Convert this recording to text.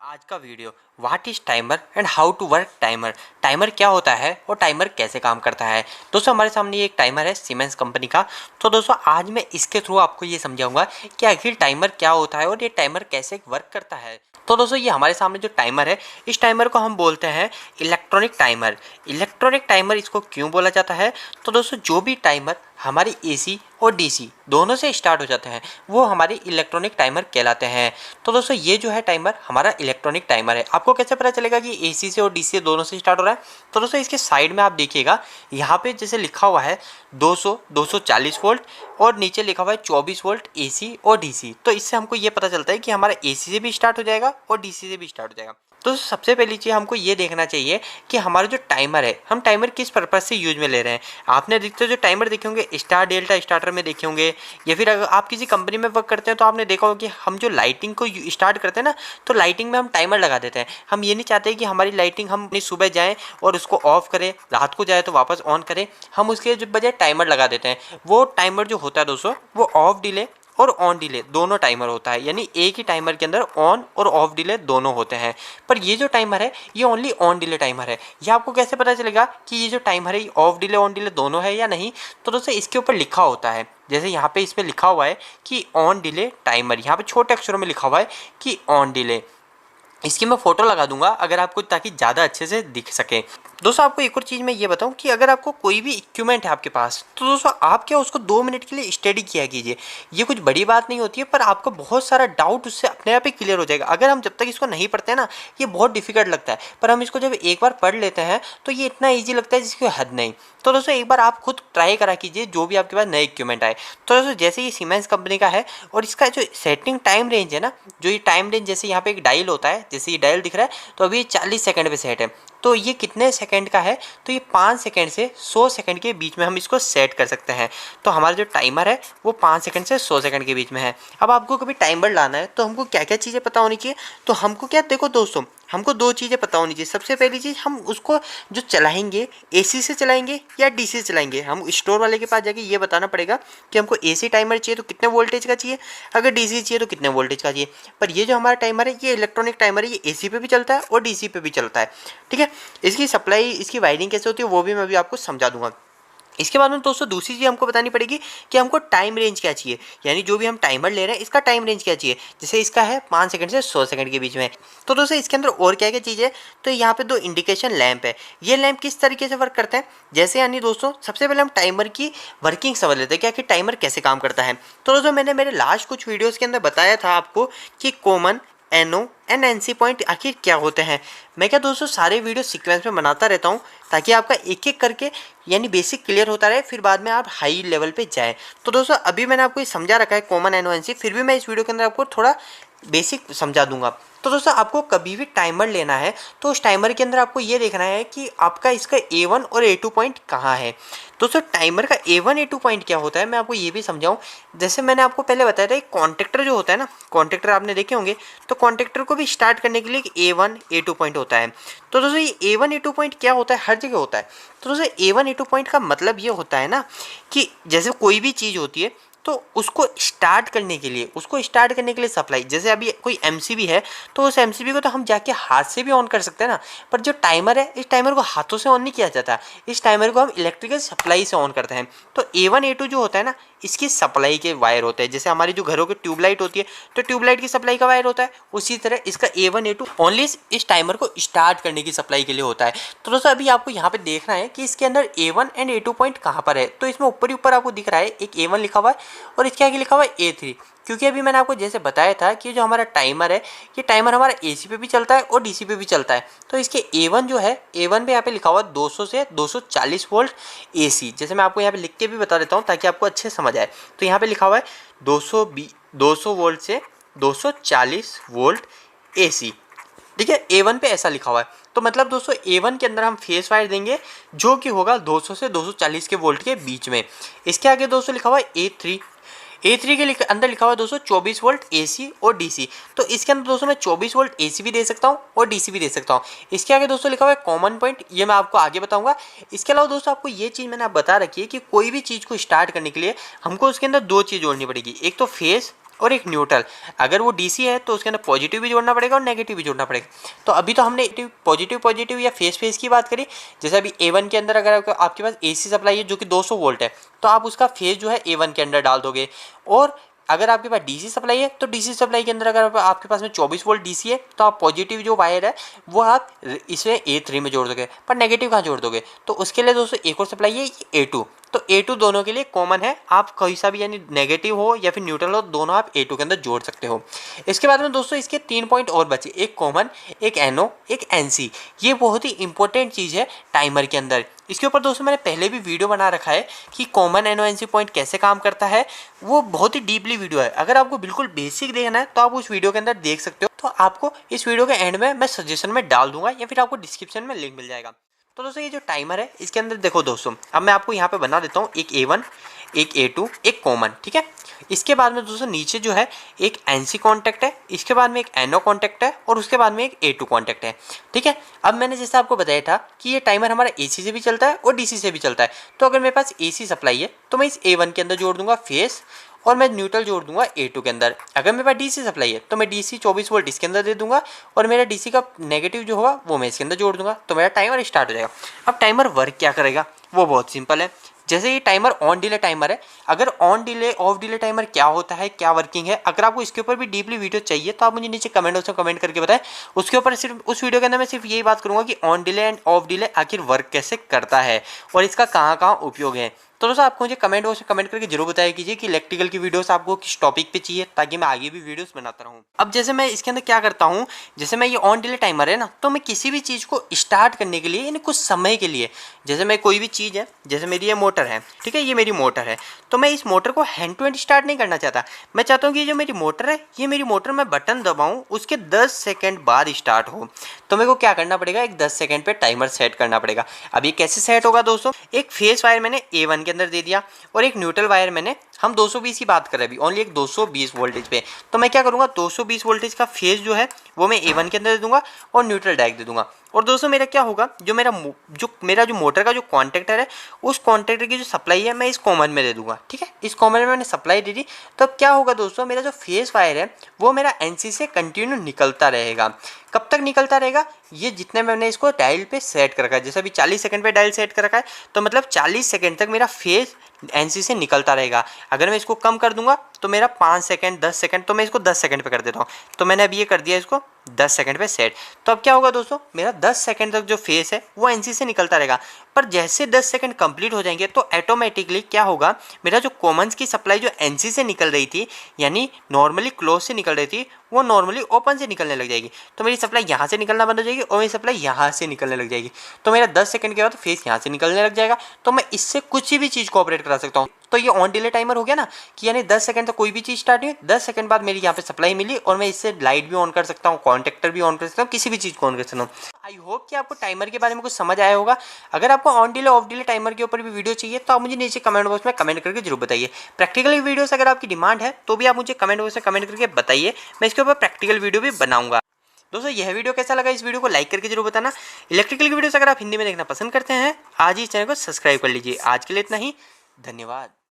आज का video what is timer and how to work timer. Timer क्या होता है और टाइमर कैसे काम करता है। दोस्तों हमारे सामने ये एक टाइमर है सीमेंस कंपनी का। तो दोस्तों आज मैं इसके थ्रू आपको ये समझाऊंगा कि आखिर टाइमर क्या होता है और ये टाइमर कैसे वर्क करता है। तो दोस्तों ये हमारे सामने जो टाइमर है, इस टाइमर को हम बोलते हैं इलेक्ट्रॉनिक टाइमर। इलेक्ट्रॉनिक टाइमर इसको क्यों बोला जाता है? तो दोस्तों जो भी टाइमर हमारी एसी और डीसी दोनों से स्टार्ट हो जाते हैं वो हमारे इलेक्ट्रॉनिक टाइमर कहलाते हैं। तो दोस्तों ये जो है टाइमर हमारा इलेक्ट्रॉनिक टाइमर है। आपको कैसे पता चलेगा कि एसी से और डीसी से दोनों से स्टार्ट हो रहा है? तो दोस्तों इसके साइड में आप देखिएगा, यहाँ पे जैसे लिखा हुआ है 200 240 वोल्ट और नीचे लिखा हुआ है 24 वोल्ट एसी और डीसी। तो इससे हमको ये पता चलता है कि हमारा एसी से भी स्टार्ट हो जाएगा और डीसी से भी स्टार्ट हो जाएगा। तो सबसे पहली चीज़ हमको ये देखना चाहिए कि हमारा जो टाइमर है, हम टाइमर किस पर्पज़ से यूज में ले रहे हैं। आपने अधिकतर जो टाइमर देखे होंगे स्टार डेल्टा स्टार्टर में देखे होंगे, या फिर अगर आप किसी कंपनी में वर्क करते हैं तो आपने देखा होगा कि हम जो लाइटिंग को स्टार्ट करते हैं ना, तो लाइटिंग में हम टाइमर लगा देते हैं। हम ये नहीं चाहते कि हमारी लाइटिंग हम अपनी सुबह जाएँ और उसको ऑफ करें, रात को जाए तो वापस ऑन करें। हम उसके बजाय टाइमर लगा देते हैं। वो टाइमर जो होता है दोस्तों, वो ऑफ डिले और ऑन डिले दोनों टाइमर होता है, यानी एक ही टाइमर के अंदर ऑन और ऑफ डिले दोनों होते हैं। पर ये जो टाइमर है ये ओनली ऑन डिले टाइमर है। ये आपको कैसे पता चलेगा कि ये जो टाइमर है ये ऑफ डिले ऑन डिले दोनों है या नहीं? तो दोस्तों इसके ऊपर लिखा होता है, जैसे यहाँ पे इसमें लिखा हुआ है कि ऑन डिले टाइमर, यहाँ पे छोटे अक्षरों में लिखा हुआ है कि ऑन डिले। इसकी मैं फोटो लगा दूंगा अगर आपको, ताकि ज़्यादा अच्छे से दिख सके। दोस्तों आपको एक और चीज़ मैं ये बताऊं कि अगर आपको कोई भी इक्विपमेंट है आपके पास, तो दोस्तों आप क्या उसको 2 मिनट के लिए स्टडी किया कीजिए। ये कुछ बड़ी बात नहीं होती है, पर आपको बहुत सारा डाउट उससे अपने आप ही क्लियर हो जाएगा। अगर हम जब तक इसको नहीं पढ़ते हैं ना, ये बहुत डिफिकल्ट लगता है, पर हम इसको जब एक बार पढ़ लेते हैं तो ये इतना ईजी लगता है जिसकी हद नहीं। तो दोस्तों एक बार आप खुद ट्राई करा कीजिए जो भी आपके पास नए इक्विपमेंट आए। तो दोस्तों जैसे ये सीमेंस कंपनी का है और इसका जो सेटिंग टाइम रेंज है ना, जो ये टाइम रेंज, जैसे यहाँ पे एक डायल होता है, जैसे ये डायल दिख रहा है तो अभी ये 40 सेकंड पे सेट है। तो ये कितने सेकंड का है? तो ये 5 सेकंड से 100 सेकंड के बीच में हम इसको सेट कर सकते हैं। तो हमारा जो टाइमर है वो 5 सेकंड से 100 सेकंड के बीच में है। अब आपको कभी टाइमर लाना है तो हमको क्या क्या चीज़ें पता होनी चाहिए? तो हमको क्या, देखो दोस्तों, हमको 2 चीज़ें पता होनी चाहिए। सबसे पहली चीज़, हम उसको जो चलाएंगे एसी से चलाएंगे या डीसी से चलाएंगे। हम स्टोर वाले के पास जाके ये बताना पड़ेगा कि हमको एसी टाइमर चाहिए तो कितने वोल्टेज का चाहिए, अगर डीसी चाहिए तो कितने वोल्टेज का चाहिए। पर ये जो हमारा टाइमर है ये इलेक्ट्रॉनिक टाइमर है, ये एसी पे भी चलता है और डीसी पे भी चलता है। ठीक है, इसकी सप्लाई, इसकी वायरिंग कैसे होती है वो भी मैं अभी आपको समझा दूंगा। इसके बाद में दोस्तों दूसरी चीज़ हमको बतानी पड़ेगी कि हमको टाइम रेंज क्या चाहिए, यानी जो भी हम टाइमर ले रहे हैं इसका टाइम रेंज क्या चाहिए। जैसे इसका है 5 सेकंड से 100 सेकंड के बीच में। तो दोस्तों इसके अंदर और क्या क्या चीज़ है? तो यहाँ पे 2 इंडिकेशन लैंप है। ये लैंप किस तरीके से वर्क करते हैं, जैसे यानी दोस्तों सबसे पहले हम टाइमर की वर्किंग समझ लेते हैं कि आखिर टाइमर कैसे काम करता है। तो दोस्तों मैंने मेरे लास्ट कुछ वीडियोज़ के अंदर बताया था आपको कि common, NO and NC point आखिर क्या होते हैं। मैं क्या दोस्तों सारे वीडियो सीक्वेंस में बनाता रहता हूँ ताकि आपका एक एक करके यानी बेसिक क्लियर होता रहे, फिर बाद में आप हाई लेवल पे जाएं। तो दोस्तों अभी मैंने आपको ये समझा रखा है कॉमन, एनओ, एनसी, फिर भी मैं इस वीडियो के अंदर आपको थोड़ा बेसिक समझा दूंगा। तो दोस्तों आपको कभी भी टाइमर लेना है तो उस टाइमर के अंदर आपको ये देखना है कि आपका इसका A1 और A2 पॉइंट कहाँ है। दोस्तों टाइमर का A1 A2 पॉइंट क्या होता है मैं आपको ये भी समझाऊं। जैसे मैंने आपको पहले बताया था, एक कॉन्टेक्टर जो होता है ना, कॉन्टेक्टर आपने देखे होंगे, तो कॉन्टेक्टर को भी स्टार्ट करने के लिए एक A1 A2 पॉइंट होता है। तो दोस्तों ये A1 A2 पॉइंट क्या होता है? हर जगह होता है। तो दोस्तों A1 A2 पॉइंट का मतलब ये होता है ना कि जैसे कोई भी चीज़ होती है तो उसको स्टार्ट करने के लिए सप्लाई, जैसे अभी कोई एमसीबी है तो उस एमसीबी को तो हम जाके हाथ से भी ऑन कर सकते हैं ना, पर जो टाइमर है इस टाइमर को हाथों से ऑन नहीं किया जाता, इस टाइमर को हम इलेक्ट्रिकल सप्लाई से ऑन करते हैं। तो A1 A2 जो होता है ना, इसकी सप्लाई के वायर होते हैं। जैसे हमारी जो घरों की ट्यूबलाइट होती है तो ट्यूबलाइट की सप्लाई का वायर होता है, उसी तरह इसका A1 A2 ओनली इस टाइमर को स्टार्ट करने की सप्लाई के लिए होता है। तो दोस्तों अभी आपको यहाँ पे देखना है कि इसके अंदर A1 एंड A2 पॉइंट कहाँ पर है। तो इसमें ऊपर ही ऊपर आपको दिख रहा है एक A1 लिखा हुआ है और इसके आगे लिखा हुआ है A3, क्योंकि अभी मैंने आपको जैसे बताया था कि जो हमारा टाइमर है ये टाइमर हमारा एसी पे भी चलता है और डीसी पे भी चलता है। तो इसके A1 जो है, A1 पे यहाँ पे लिखा हुआ है 200 से 240 वोल्ट एसी। जैसे मैं आपको यहाँ पे लिख के भी बता देता हूँ ताकि आपको अच्छे समझ आए। तो यहाँ पे लिखा हुआ है 200 वोल्ट से 240 वोल्ट एसी। ठीक है, A1 पे ऐसा लिखा हुआ है। तो मतलब दोस्तों A1 के अंदर हम फेस वायर देंगे जो कि होगा 200 से 240 के वोल्ट के बीच में। इसके आगे दोस्तों लिखा हुआ है A3 के अंदर लिखा हुआ है दोस्तों 24 वोल्ट एसी और डीसी। तो इसके अंदर दोस्तों मैं 24 वोल्ट एसी भी दे सकता हूँ और डीसी भी दे सकता हूँ। इसके आगे दोस्तों लिखा हुआ है कॉमन पॉइंट, ये मैं आपको आगे बताऊंगा। इसके अलावा दोस्तों आपको ये चीज़ मैंने आप बता रखी है कि कोई भी चीज़ को स्टार्ट करने के लिए हमको उसके अंदर 2 चीज़ जोड़नी पड़ेगी, एक तो फेस और एक न्यूट्रल। अगर वो डीसी है तो उसके अंदर पॉजिटिव भी जोड़ना पड़ेगा और नेगेटिव भी जोड़ना पड़ेगा। तो अभी तो हमने पॉजिटिव पॉजिटिव या फेस की बात करी। जैसे अभी A1 के अंदर अगर आपके पास AC सप्लाई है जो कि 200 वोल्ट है, तो आप उसका फेस जो है A1 के अंदर डाल दोगे। और अगर आपके पास डीसी सप्लाई है तो डीसी सप्लाई के अंदर अगर आपके पास में 24 वोल्ट डीसी है तो आप पॉजिटिव जो वायर है वो आप इसमें A3 में जोड़ दोगे, पर नेगेटिव कहाँ जोड़ दोगे? तो उसके लिए दोस्तों एक और सप्लाई है A2। तो A2 दोनों के लिए कॉमन है, आप कोई सा भी यानी नेगेटिव हो या फिर न्यूट्रल हो, दोनों आप A2 के अंदर जोड़ सकते हो। इसके बाद में दोस्तों इसके 3 पॉइंट और बचे, एक कॉमन, एक NO, एक NC। ये बहुत ही इंपॉर्टेंट चीज़ है टाइमर के अंदर। इसके ऊपर दोस्तों मैंने पहले भी वीडियो बना रखा है कि कॉमन NO NC पॉइंट कैसे काम करता है। वो बहुत ही डीपली वीडियो है, अगर आपको बिल्कुल बेसिक देखना है तो आप उस वीडियो के अंदर देख सकते हो। तो आपको इस वीडियो के एंड में मैं सजेशन में डाल दूंगा या फिर आपको डिस्क्रिप्शन में लिंक मिल जाएगा। तो दोस्तों ये जो टाइमर है इसके अंदर देखो दोस्तों, अब मैं आपको यहाँ पे बना देता हूँ एक A1, एक A2, एक कॉमन, ठीक है। इसके बाद में दोस्तों नीचे जो है एक NC कॉन्टैक्ट है, इसके बाद में एक NO कॉन्टैक्ट है और उसके बाद में एक A2 कॉन्टैक्ट है, ठीक है। अब मैंने जैसे आपको बताया था कि ये टाइमर हमारा AC से भी चलता है और DC से भी चलता है। तो अगर मेरे पास AC सप्लाई है तो मैं इस A1 के अंदर जोड़ दूंगा फेस और मैं न्यूट्रल जोड़ दूंगा A2 के अंदर। अगर मेरे पास DC सप्लाई है तो मैं DC 24 वोल्ट इसके अंदर दे दूंगा और मेरा DC का नेगेटिव जो होगा वो मैं इसके अंदर जोड़ दूंगा, तो मेरा टाइमर स्टार्ट हो जाएगा। अब टाइमर वर्क क्या करेगा वो बहुत सिंपल है। जैसे ये टाइमर ऑन डिले टाइमर है, अगर on delay of delay timer क्या होता है, क्या वर्किंग है, अगर आपको इसके ऊपर भी डीपली वीडियो चाहिए तो आप मुझे नीचे कमेंट बॉक्स में कमेंट करके बताएं। उसके ऊपर सिर्फ उस वीडियो के अंदर मैं सिर्फ यही बात करूंगा कि on delay end of delay आखिर वर्क कैसे करता है और इसका कहाँ कहाँ उपयोग है। तो दोस्तों आपको मुझे कमेंट बॉक्स में कमेंट करके जरूर बताया कीजिए कि इलेक्ट्रिकल की वीडियोस आपको किस टॉपिक पे चाहिए, ताकि मैं आगे भी वीडियोस बनाता रहूं। अब जैसे मैं इसके अंदर क्या करता हूं, जैसे मैं ये ऑन डिले टाइमर है ना, तो मैं किसी भी चीज़ को स्टार्ट करने के लिए यानी कुछ समय के लिए, जैसे मैं कोई भी चीज़ है, जैसे मेरी ये मोटर है, ठीक है, ये मेरी मोटर है, तो मैं इस मोटर को हैंड टू हैंड स्टार्ट नहीं करना चाहता। मैं चाहता हूँ कि जो मेरी मोटर है, ये मेरी मोटर मैं बटन दबाऊँ उसके 10 सेकेंड बाद स्टार्ट हो। तो मेरे को क्या करना पड़ेगा, एक 10 सेकेंड पे टाइमर सेट करना पड़ेगा। अब ये कैसे सेट होगा दोस्तों, एक फेस वायर मैंने A1 के अंदर दे दिया और एक न्यूट्रल वायर मैंने, हम 220 की बात कर रहे हैं अभी, ओनली एक 220 वोल्टेज पे। तो मैं क्या करूँगा, 220 वोल्टेज का फेज जो है वो मैं A1 के अंदर दे दूंगा और न्यूट्रल डायरेक्ट दे दूंगा। और दोस्तों मेरा क्या होगा, जो मेरा जो मोटर का जो कॉन्टैक्टर है, उस कॉन्टैक्टर की जो सप्लाई है मैं इस कॉमन में दे दूंगा, ठीक है। इस कॉमन में मैंने सप्लाई दे दी, तो अब क्या होगा दोस्तों, मेरा जो फेस वायर है वो मेरा NC से कंटिन्यू निकलता रहेगा। कब तक निकलता रहेगा, ये जितने मैंने इसको डायल पे सेट कर रखा है, जैसे अभी 40 सेकंड पे डायल सेट कर रखा है, तो मतलब 40 सेकंड तक मेरा फेस NC से निकलता रहेगा। अगर मैं इसको कम कर दूंगा तो मेरा 5 सेकंड 10 सेकंड, तो मैं इसको 10 सेकंड पे कर देता हूँ। तो मैंने अभी ये कर दिया इसको 10 सेकंड पे सेट। तो अब क्या होगा दोस्तों, मेरा 10 सेकंड तक जो फेस है वो NC से निकलता रहेगा। पर जैसे 10 सेकंड कंप्लीट हो जाएंगे तो ऑटोमेटिकली क्या होगा, मेरा जो कॉमन्स की सप्लाई जो NC से निकल रही थी, यानी नॉर्मली क्लोज से निकल रही थी, वो नॉर्मली ओपन से निकलने लग जाएगी। तो मेरी सप्लाई यहाँ से निकलना बंद हो जाएगी और मेरी सप्लाई यहाँ से निकलने लग जाएगी। तो मेरा 10 सेकंड के बाद फेस यहाँ से निकलने लग जाएगा। तो मैं इससे कुछ भी चीज़ को ऑपरेट करा सकता हूँ। तो ये ऑन डिले टाइमर हो गया ना, कि यानी 10 सेकंड तक कोई भी चीज़ स्टार्ट हुई, 10 सेकंड बाद मेरी यहाँ पे सप्लाई मिली और मैं इससे लाइट भी ऑन कर सकता हूँ, कॉन्टैक्टर भी ऑन कर सकता हूँ, किसी भी चीज़ को ऑन कर सकता हूँ। आई होप कि आपको टाइमर के बारे में कुछ समझ आया होगा। अगर आपको on delay of delay timer के ऊपर भी वीडियो चाहिए तो आप मुझे नीचे कमेंट बॉक्स में कमेंट करके जरूर बताइए। प्रैक्टिकल वीडियोस अगर आपकी डिमांड है तो भी आप मुझे कमेंट बॉक्स में कमेंट करके बताइए, मैं इसके ऊपर प्रैक्टिकल वीडियो भी बनाऊंगा। दोस्तों यह वीडियो कैसा लगा, इस वीडियो को लाइक करके जरूर बताना। इलेक्ट्रिकल की वीडियोस अगर आप हिंदी में देखना पसंद करते हैं, आज ही इस चैनल को सब्सक्राइब कर लीजिए। आज के लिए इतना ही, धन्यवाद।